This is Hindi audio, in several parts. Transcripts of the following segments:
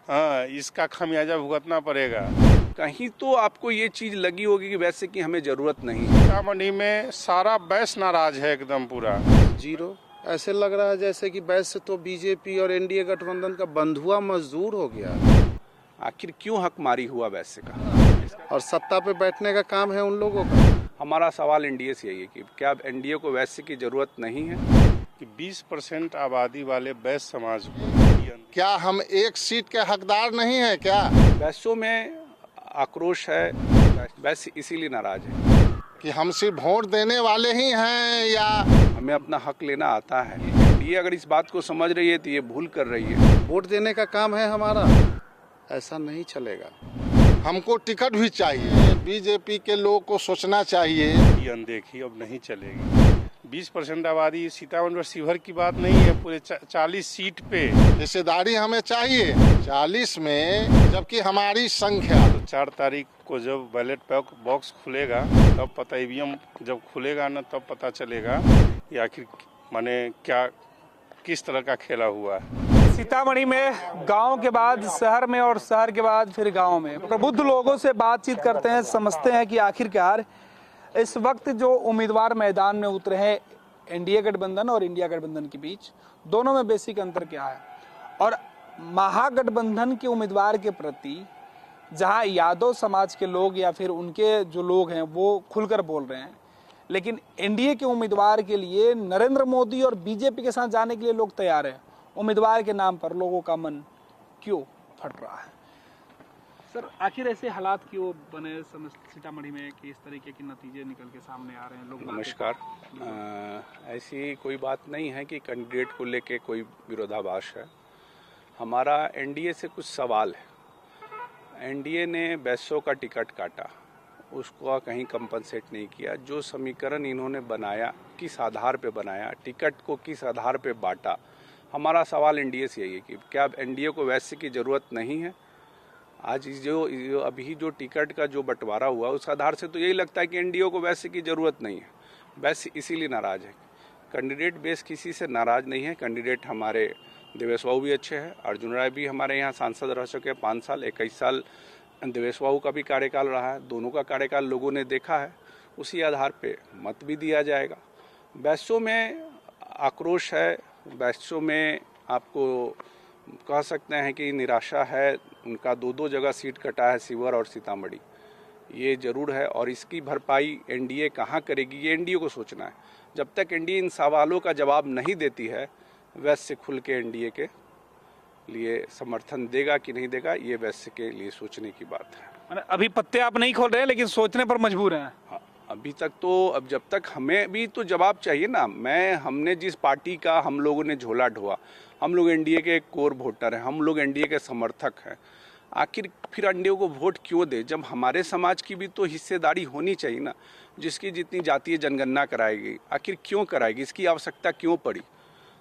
हाँ, इसका खमियाजा भुगतना पड़ेगा। कहीं तो आपको ये चीज लगी होगी कि वैसे की हमें जरूरत नहीं है। सीतामढ़ी में सारा बैस नाराज है एकदम पूरा। जीरो। ऐसे लग रहा है जैसे कि बैस तो बीजेपी और एनडीए गठबंधन का बंधुआ मजदूर हो गया। आखिर क्यों हकमारी हुआ वैसे का? और सत्ता पे बैठने का काम है उन लोगों का। हमारा सवाल एनडीए से यही है कि क्या अब एनडीए को वैसे की जरूरत नहीं है? कि 20% आबादी वाले बैस समाज को क्या हम एक सीट के हकदार नहीं है क्या? वैसों में आक्रोश है, वैसे इसीलिए नाराज है कि हम सिर्फ वोट देने वाले ही हैं या हमें अपना हक लेना आता है। एनडीए अगर इस बात को समझ रही है तो ये भूल कर रही है। वोट देने का काम है हमारा? ऐसा नहीं चलेगा। हमको टिकट भी चाहिए। बीजेपी के लोगों को सोचना चाहिए। ये अनदेखी अब नहीं चलेगी। 20% आबादी सीतामढ़ी और शिवहर की बात नहीं है, पूरे 40 सीट पे हिस्सेदारी हमें चाहिए 40 में, जबकि हमारी संख्या। तो 4 तारीख को जब बैलेट बॉक्स खुलेगा तब पता, ईवीएम जब खुलेगा ना तब पता चलेगा कि आखिर माने क्या किस तरह का खेला हुआ है। सीतामढ़ी में गांव के बाद शहर में और शहर के बाद फिर गांव में प्रबुद्ध लोगों से बातचीत करते हैं, समझते हैं कि आखिरकार इस वक्त जो उम्मीदवार मैदान में उतरे हैं एनडीए गठबंधन और इंडिया गठबंधन के बीच, दोनों में बेसिक अंतर क्या है। और महागठबंधन के उम्मीदवार के प्रति जहां यादव समाज के लोग या फिर उनके जो लोग हैं वो खुलकर बोल रहे हैं, लेकिन एनडीए के उम्मीदवार के लिए नरेंद्र मोदी और बीजेपी के साथ जाने के लिए लोग तैयार हैं। उम्मीदवार के नाम पर लोगों का मन क्यों फट रहा है? सर, आखिर ऐसे हालात क्यों बने सीतामढ़ी में कि इस तरीके के नतीजे निकल के सामने आ रहे हैं? लोग नमस्कार। ऐसी कोई बात नहीं है कि कैंडिडेट को लेके कोई विरोधाभास है। हमारा एनडीए से कुछ सवाल है। एनडीए ने बैसों का टिकट काटा, उसको कहीं कंपनसेट नहीं किया। जो समीकरण इन्होंने बनाया, किस आधार पे बनाया, टिकट को किस आधार पे बांटा। हमारा सवाल एनडीए से यही है कि क्या अब एनडीए को वैसे की जरूरत नहीं है? आज जो अभी जो टिकट का जो बंटवारा हुआ उस आधार से तो यही लगता है कि एनडीए को वैसे की जरूरत नहीं है। वैसे इसीलिए नाराज है। कैंडिडेट बेस किसी से नाराज नहीं है। कैंडिडेट हमारे देवेश बाबू भी अच्छे हैं। अर्जुन राय भी हमारे यहाँ सांसद रह चुके हैं 5 साल। 21 साल देवेश बाबू का भी कार्यकाल रहा है। दोनों का कार्यकाल लोगों ने देखा है। उसी आधार पे मत भी दिया जाएगा। बैसों में आक्रोश है। बैसों में आपको कह सकते हैं कि निराशा है। उनका 2-2 जगह सीट कटा है, शिवहर और सीतामढ़ी। ये जरूर है और इसकी भरपाई एनडीए कहाँ करेगी ये एनडीए को सोचना है। जब तक एनडीए इन सवालों का जवाब नहीं देती है, वैसे खुल के एनडीए के लिए समर्थन देगा कि नहीं देगा, ये वैसे के लिए सोचने की बात है। अभी पत्ते आप नहीं खोल रहे हैं लेकिन सोचने पर मजबूर हैं। हाँ, अभी तक तो, अब जब तक हमें भी तो जवाब चाहिए ना। हमने जिस पार्टी का हम लोगों ने झोला ढोआ, हम लोग एनडीए के कोर वोटर हैं, हम लोग एनडीए के समर्थक हैं। आखिर फिर एनडीए को वोट क्यों दे जब हमारे समाज की भी तो हिस्सेदारी होनी चाहिए ना। जिसकी जितनी जातीय जनगणना कराएगी, आखिर क्यों कराएगी, इसकी आवश्यकता क्यों पड़ी?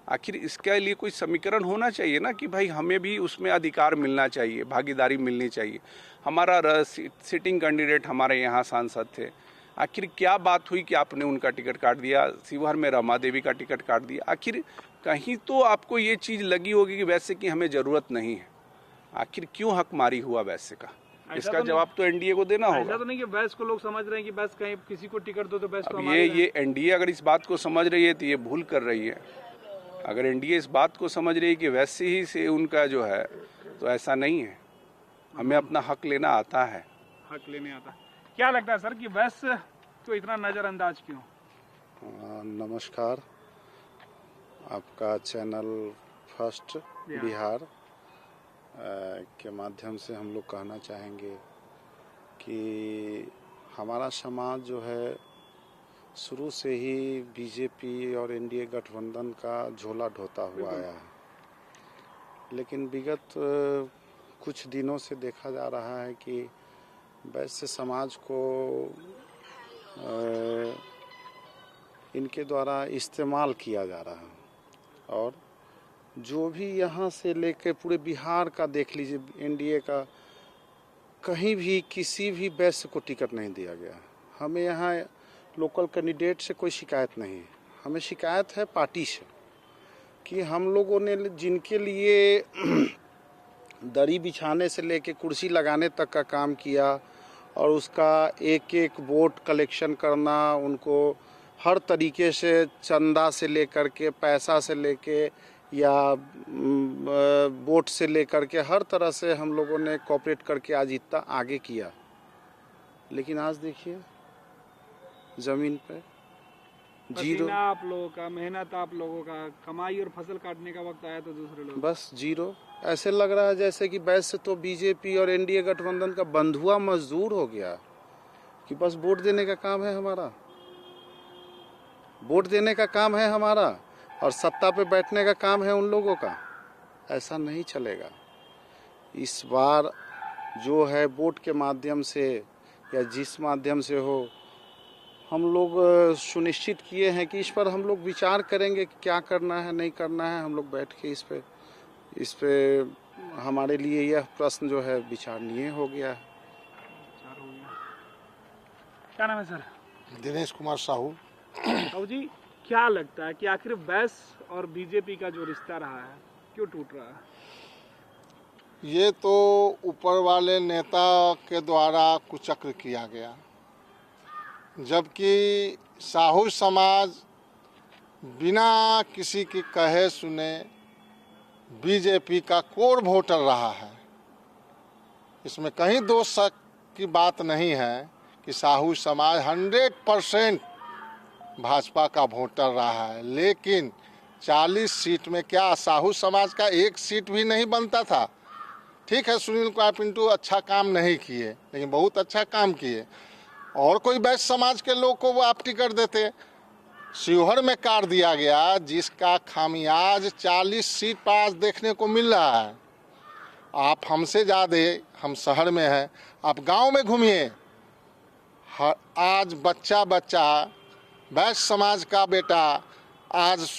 आखिर इसके लिए कोई समीकरण होना चाहिए ना कि भाई हमें भी उसमें अधिकार मिलना चाहिए, भागीदारी मिलनी चाहिए। हमारा सिटिंग कैंडिडेट हमारे यहाँ सांसद थे। आखिर क्या बात हुई कि आपने उनका टिकट काट दिया? शिवहर में रमा देवी का टिकट काट दिया। आखिर कहीं तो आपको ये चीज लगी होगी कि वैसे की हमें जरूरत नहीं है। आखिर क्यों हकमारी हुआ वैसे का? इसका जवाब तो एनडीए को देना होगा। ऐसा तो नहीं कि बैस को लोग समझ रहे हैं कि बैस कहीं किसी को टिकट दो तो बैस को अब ये एनडीए अगर इस बात को समझ रही है तो ये भूल कर रही है। अगर एनडीए इस बात को समझ रही है कि वैसे ही से उनका जो है, तो ऐसा नहीं है। हमें अपना हक लेना आता है। हक लेने आता। क्या लगता है सर कि बैस को इतना नजरअंदाज क्यों? नमस्कार। आपका चैनल फर्स्ट बिहार के माध्यम से हम लोग कहना चाहेंगे कि हमारा समाज जो है शुरू से ही बीजेपी और एनडीए गठबंधन का झोला ढोता हुआ आया है। लेकिन विगत कुछ दिनों से देखा जा रहा है कि वैश्य समाज को इनके द्वारा इस्तेमाल किया जा रहा है। और जो भी यहाँ से लेके पूरे बिहार का देख लीजिए, एनडीए का कहीं भी किसी भी वैश्य को टिकट नहीं दिया गया। हमें यहाँ लोकल कैंडिडेट से कोई शिकायत नहीं है। हमें शिकायत है पार्टी से कि हम लोगों ने जिनके लिए दरी बिछाने से लेके कुर्सी लगाने तक का काम किया और उसका एक एक वोट कलेक्शन करना, उनको हर तरीके से चंदा से लेकर के पैसा से लेके या वोट से लेकर के हर तरह से हम लोगों ने कोऑपरेट करके आज इतना आगे किया। लेकिन आज देखिए ज़मीन पे जीरो, पसीना आप लोगों का, मेहनत आप लोगों का, कमाई और फसल काटने का वक्त आया तो दूसरे लोग बस जीरो। ऐसे लग रहा है जैसे कि वैसे तो बीजेपी और एनडीए गठबंधन का बंधुआ मजदूर हो गया कि बस वोट देने का काम है हमारा, वोट देने का काम है हमारा और सत्ता पे बैठने का काम है उन लोगों का। ऐसा नहीं चलेगा। इस बार जो है वोट के माध्यम से या जिस माध्यम से हो, हम लोग सुनिश्चित किए हैं कि इस पर हम लोग विचार करेंगे कि क्या करना है नहीं करना है। हम लोग बैठ के इस पे हमारे लिए यह प्रश्न जो है विचारणीय हो गया है। क्या नाम है सर? दिनेश कुमार साहू। साहू जी, क्या लगता है कि आखिर बैस और बीजेपी का जो रिश्ता रहा है क्यों टूट रहा है? ये तो ऊपर वाले नेता के द्वारा कुचक्र किया गया, जबकि साहू समाज बिना किसी की कहे सुने बीजेपी का कोर वोटर रहा है। इसमें कहीं दोष की बात नहीं है कि साहू समाज 100% भाजपा का वोटर रहा है। लेकिन 40 सीट में क्या साहू समाज का एक सीट भी नहीं बनता था? ठीक है, सुनील कुमार पिंटू अच्छा काम नहीं किए, लेकिन बहुत अच्छा काम किए। और कोई वैश्य समाज के लोग को वो आप टिकट देते। शिवहर में काट दिया गया, जिसका खामियाज 40 सीट पर आज देखने को मिल रहा है। आप हमसे ज़्यादा, हम शहर में हैं, आप गांव में घूमिए, आज बच्चा बच्चा वैश्य समाज का बेटा आज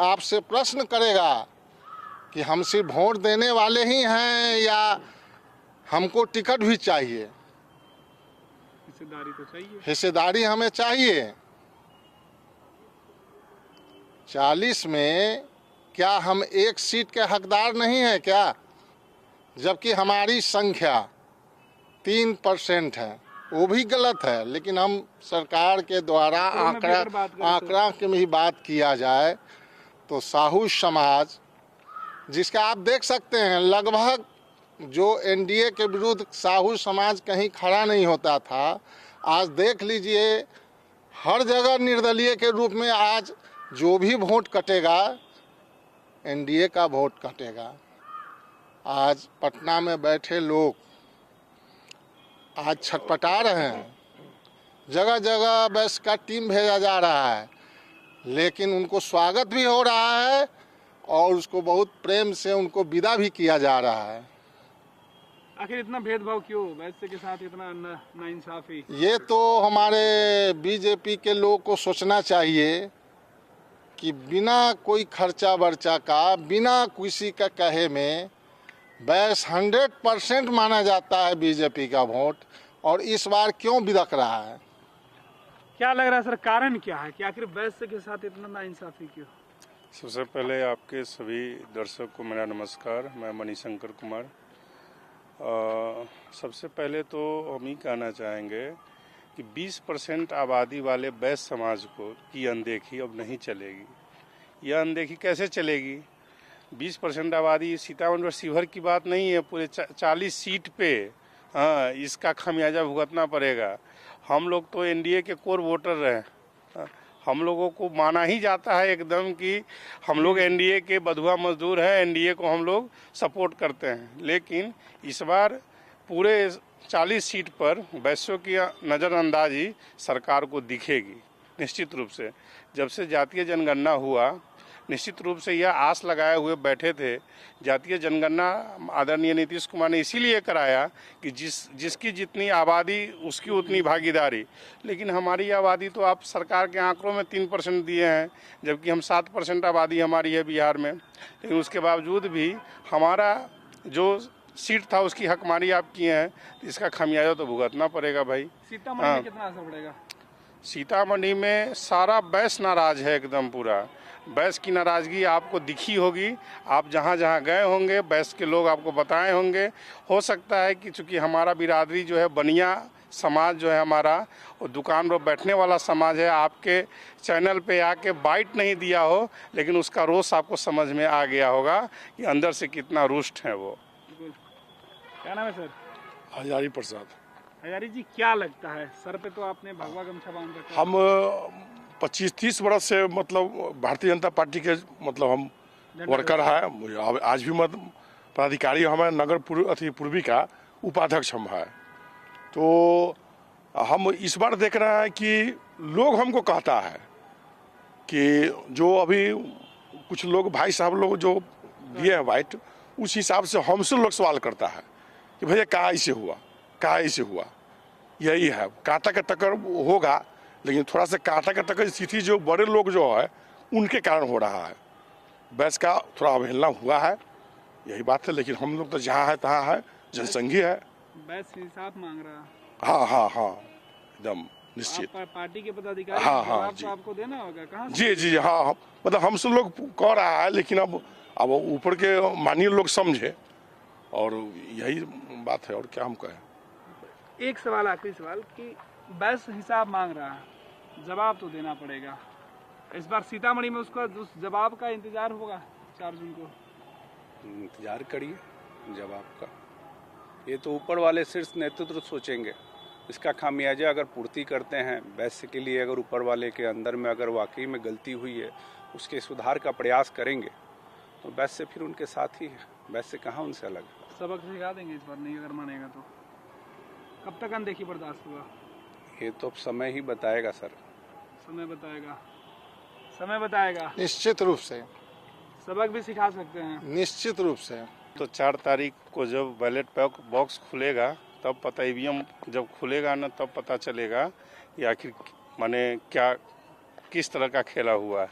आपसे प्रश्न करेगा कि हम सिर्फ वोट देने वाले ही हैं या हमको टिकट भी चाहिए। हिस्सेदारी तो चाहिए, हिस्सेदारी हमें चाहिए। 40 में क्या हम एक सीट के हकदार नहीं हैं क्या? जबकि हमारी संख्या 3% है। वो भी गलत है, लेकिन हम सरकार के द्वारा आंकड़ा के में ही बात किया जाए तो साहू समाज, जिसका आप देख सकते हैं लगभग जो एनडीए के विरुद्ध साहू समाज कहीं खड़ा नहीं होता था, आज देख लीजिए हर जगह निर्दलीय के रूप में आज जो भी वोट कटेगा एनडीए का वोट कटेगा। आज पटना में बैठे लोग आज छटपटा रहे हैं, जगह जगह बस का टीम भेजा जा रहा है, लेकिन उनको स्वागत भी हो रहा है और उसको बहुत प्रेम से उनको विदा भी किया जा रहा है। आखिर इतना भेदभाव क्यों, वैसे के साथ इतना नाइंसाफी? ये तो हमारे बीजेपी के लोगों को सोचना चाहिए कि बिना कोई खर्चा वर्चा का, बिना किसी का कहे में बस 100% माना जाता है बीजेपी का वोट, और इस बार क्यों बिदक रहा है? क्या लग रहा है सर, कारण क्या है कि आखिर वैश्य के साथ इतना नाइंसाफी क्यों? सबसे पहले आपके सभी दर्शक को मेरा नमस्कार। मैं मणिशंकर कुमार। सबसे पहले तो हम ही कहना चाहेंगे कि 20% आबादी वाले वैश्य समाज को की अनदेखी अब नहीं चलेगी। यह अनदेखी कैसे चलेगी? 20% आबादी सीतामढ़ी और शिवहर की बात नहीं है, पूरे 40 सीट पे हाँ इसका खामियाजा भुगतना पड़ेगा। हम लोग तो एनडीए के कोर वोटर रहे, हम लोगों को माना ही जाता है एकदम कि हम लोग एनडीए के बंधुआ मजदूर हैं, एनडीए को हम लोग सपोर्ट करते हैं। लेकिन इस बार पूरे 40 सीट पर वैश्यों की नज़रअंदाजी सरकार को दिखेगी निश्चित रूप से। जब से जातीय जनगणना हुआ, निश्चित रूप से यह आस लगाए हुए बैठे थे। जातीय जनगणना आदरणीय नीतीश कुमार ने इसीलिए कराया कि जिसकी जितनी आबादी उसकी उतनी भागीदारी। लेकिन हमारी आबादी तो आप सरकार के आंकड़ों में 3% दिए हैं, जबकि हम 7% आबादी हमारी है बिहार में। लेकिन उसके बावजूद भी हमारा जो सीट था उसकी हकमारी आप किए हैं, तो इसका खामियाजा तो भुगतना पड़ेगा भाई। सीतामढ़ी में कितना असर पड़ेगा? सीतामढ़ी में सारा वैश्य नाराज है एकदम पूरा। बैस की नाराज़गी आपको दिखी होगी, आप जहाँ जहाँ गए होंगे बैस के लोग आपको बताए होंगे। हो सकता है कि चूँकि हमारा बिरादरी जो है बनिया समाज जो है हमारा, वो दुकान पर बैठने वाला समाज है, आपके चैनल पे आके बाइट नहीं दिया हो, लेकिन उसका रोष आपको समझ में आ गया होगा कि अंदर से कितना रुष्ट है वो। क्या नाम है सर? हजारी प्रसाद। हजारी जी, क्या लगता है, सर पे तो आपने भगवा गमछा बांध रखा है। हम 25-30 वर्ष से मतलब भारतीय जनता पार्टी के मतलब हम वर्कर है। आज भी मत पदाधिकारी हमारे नगर पूर्वी का उपाध्यक्ष हम है। तो हम इस बार देख रहे हैं कि लोग हमको कहता है कि जो अभी कुछ लोग भाई साहब लोग जो दिए हैं वाइट, उस हिसाब से हमसे लोग सवाल करता है कि भैया कहाँ ऐसे हुआ, कहाँ ऐसे हुआ। यही है, कांटा का टक्कर होगा, लेकिन थोड़ा सा कांटा का टक्कर स्थिति जो बड़े लोग जो है उनके कारण हो रहा है। बैस का थोड़ा अवहेलना हुआ है, यही बात है। लेकिन हम लोग तो जहाँ है तहाँ है, जनसंघी है। बैस हिसाब मांग रहा है। हाँ हाँ हाँ, एकदम निश्चित। पार्टी के पदाधिकारी, हाँ हाँ तो आपको देना होगा। कहाँ जी जी हाँ, मतलब हमसे लोग कह रहा है, लेकिन अब ऊपर के माननीय लोग समझे, और यही बात है। और क्या हम कहें। एक सवाल, आखिरी सवाल, कि बैस हिसाब मांग रहा है, जवाब तो देना पड़ेगा। इस बार सीतामढ़ी में उसका उस जवाब का इंतजार होगा 4 जून को। इंतजार करिए जवाब का। ये तो ऊपर वाले शीर्ष नेतृत्व सोचेंगे। इसका खामियाजा अगर पूर्ति करते हैं बैस के लिए, अगर ऊपर वाले के अंदर में अगर वाकई में गलती हुई है, उसके सुधार का प्रयास करेंगे, तो बैस से फिर उनके साथ ही है। बैस से कहाँ उनसे अलग है। सबक सिखा देंगे इस बार, नहीं अगर मानेगा तो। कब तक अनदेखी बर्दाश्त हुआ? ये तो अब समय ही बताएगा सर। समय बताएगा, समय बताएगा। निश्चित रूप से, सबक भी सिखा सकते हैं। निश्चित रूप से। तो 4 तारीख को जब बैलेट बॉक्स खुलेगा तब पता, ईवीएम जब खुलेगा ना, तब पता चलेगा कि आखिर माने क्या किस तरह का खेला हुआ है।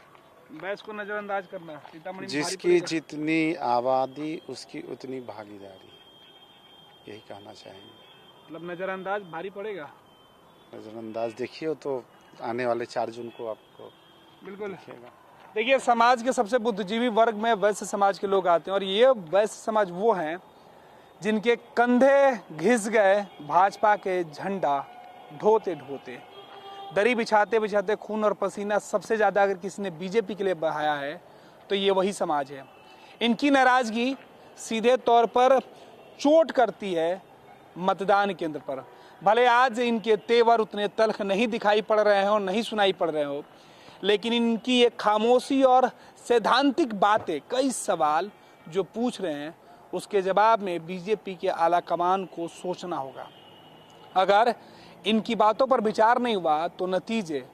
बैस को नजरअंदाज करना सीतामढ़ी में जिसकी जितनी आबादी उसकी उतनी भागीदारी, यही कहना चाहेंगे। मतलब नजरअंदाज भारी पड़ेगा। नजरअंदाज देखिए तो आने वाले 4 जून को आपको बिल्कुल दिखेगा। देखिए, समाज के सबसे बुद्धिजीवी वर्ग में वैश्य समाज के लोग आते हैं, और ये वैश्य समाज वो हैं जिनके कंधे घिस गए भाजपा के झंडा ढोते ढोते, दरी बिछाते बिछाते खून और पसीना सबसे ज़्यादा अगर किसी ने बीजेपी के लिए बहाया है तो ये वही समाज है। इनकी नाराज़गी सीधे तौर पर चोट करती है मतदान केंद्र पर। भले आज इनके तेवर उतने तल्ख नहीं दिखाई पड़ रहे हो, नहीं सुनाई पड़ रहे हो, लेकिन इनकी एक खामोशी और सैद्धांतिक बातें, कई सवाल जो पूछ रहे हैं, उसके जवाब में बीजेपी के आला कमान को सोचना होगा। अगर इनकी बातों पर विचार नहीं हुआ तो नतीजे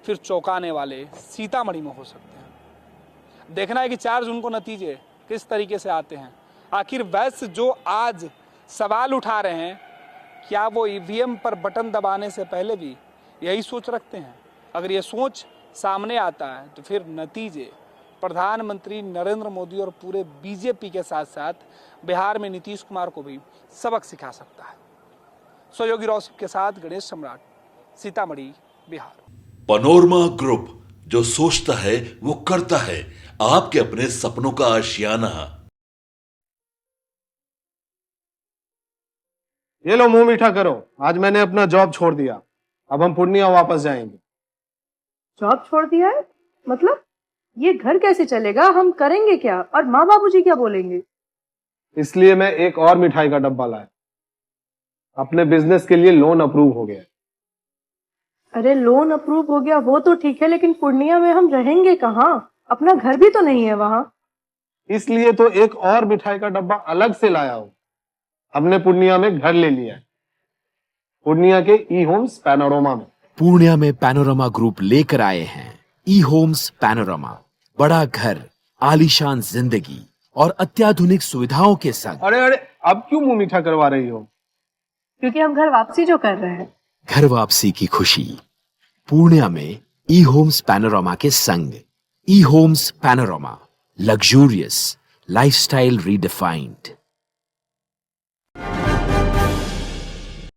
फिर चौंकाने वाले सीतामढ़ी में हो सकते हैं। देखना है कि 4 जून को नतीजे किस तरीके से आते हैं। आखिर वैश्य जो आज सवाल उठा रहे हैं, क्या वो ईवीएम पर बटन दबाने से पहले भी यही सोच रखते हैं? अगर ये सोच सामने आता है तो फिर नतीजे प्रधानमंत्री नरेंद्र मोदी और पूरे बीजेपी के साथ साथ बिहार में नीतीश कुमार को भी सबक सिखा सकता है। सहयोगी रौसिफ के साथ गणेश सम्राट, सीतामढ़ी, बिहार। पनोरमा ग्रुप, जो सोचता है वो करता है। आपके अपने सपनों का आशियाना। ये लो मुंह मीठा करो, आज मैंने अपना जॉब छोड़ दिया, अब हम पूर्णिया वापस जाएंगे। जॉब छोड़ दिया है? मतलब ये घर कैसे चलेगा? हम करेंगे क्या? और माँ बाबूजी क्या बोलेंगे? इसलिए मैं एक और मिठाई का डब्बा लाया। अपने बिजनेस के लिए लोन अप्रूव हो गया। अरे लोन अप्रूव हो गया वो तो ठीक है, लेकिन पूर्णिया में हम रहेंगे कहाँ? अपना घर भी तो नहीं है वहाँ। इसलिए तो एक और मिठाई का डब्बा अलग से लाया हूँ। हमने पूर्णिया में घर ले लिया है, पूर्णिया के ई होम्स पैनोरमा में। पूर्णिया में पैनोरमा ग्रुप लेकर आए हैं ई होम्स पैनोरमा। बड़ा घर, आलीशान जिंदगी और अत्याधुनिक सुविधाओं के संग। अरे अरे, अब क्यों मुंह मीठा करवा रही हो? क्योंकि हम घर वापसी जो कर रहे हैं। घर वापसी की खुशी पूर्णिया में ई होम्स पैनोरमा के संग। E homes panorama, luxurious lifestyle redefined.